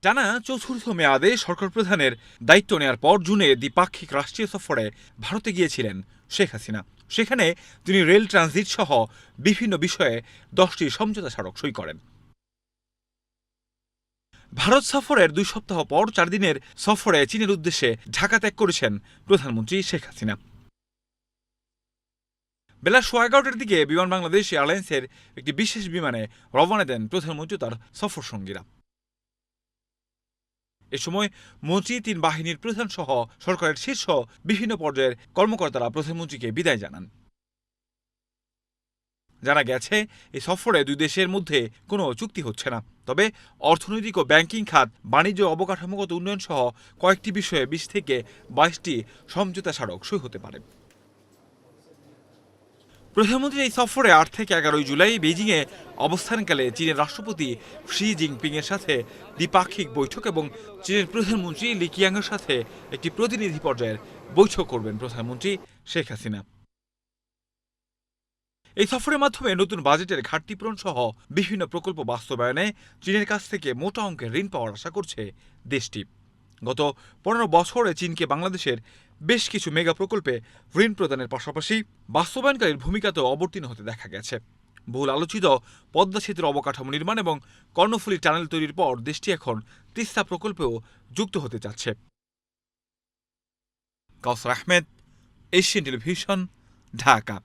টানা চতুর্থ মেয়াদে সরকার প্রধানের দায়িত্ব নেয়ার পর জুনে দ্বিপাক্ষিক রাষ্ট্রীয় সফরে ভারতে গিয়েছিলেন শেখ হাসিনা। সেখানে তিনি রেল ট্রানজিট সহ বিভিন্ন বিষয়ে 10টি সমঝোতা স্মারক সই করেন। ভারত সফরের 2 সপ্তাহ পর 4 দিনের সফরে চীনের উদ্দেশ্যে ঢাকা ত্যাগ করেছেন প্রধানমন্ত্রী শেখ হাসিনা। বেলা 11:15টার দিকে বিমান বাংলাদেশ এয়ারলাইন্সের একটি বিশেষ বিমানে রওনা দেন প্রধানমন্ত্রী তার সফর সঙ্গীরা। এ সময় মন্ত্রী, 3 বাহিনীর প্রধান সহ সরকারের শীর্ষ বিভিন্ন পর্যায়ের কর্মকর্তারা প্রধানমন্ত্রীকে বিদায় জানান। জানা গেছে, এই সফরে দুই দেশের মধ্যে কোনো চুক্তি হচ্ছে না, তবে অর্থনৈতিক ও ব্যাংকিং খাত, বাণিজ্য, অবকাঠামোগত উন্নয়ন সহ কয়েকটি বিষয়ে 20 থেকে 22টি সমঝোতা স্মারক সই হতে পারে। প্রধানমন্ত্রীর এই সফরে 8 থেকে 11 জুলাই বেইজিংয়ে অবস্থানকালে চীনের রাষ্ট্রপতি শি জিনপিং এর সাথে দ্বিপাক্ষিক বৈঠক এবং চীনের প্রধানমন্ত্রী লি কিয়াংয়ের সাথে একটি প্রতিনিধি পর্যায়ের বৈঠক করবেন প্রধানমন্ত্রী শেখ হাসিনা। এই সফরের মাধ্যমে নতুন বাজেটের ঘাটতি পূরণ সহ বিভিন্ন প্রকল্প বাস্তবায়নে চীনের কাছ থেকে মোটা অঙ্কের ঋণ পাওয়ার আশা করছে দেশটি। গত 15 বছরে চীনকে বাংলাদেশের বেশ কিছু মেগা প্রকল্পে ঋণ প্রদানের পাশাপাশি বাস্তবায়নকারীর ভূমিকাতেও অবতীর্ণ হতে দেখা গেছে। বহুল আলোচিত পদ্মা সেতুর অবকাঠামো নির্মাণ এবং কর্ণফুলী টানেল তৈরির পর দেশটি এখন তিস্তা প্রকল্পেও যুক্ত হতে যাচ্ছে। কাউসার আহমেদ, এশিয়ান টেলিভিশন, ঢাকা।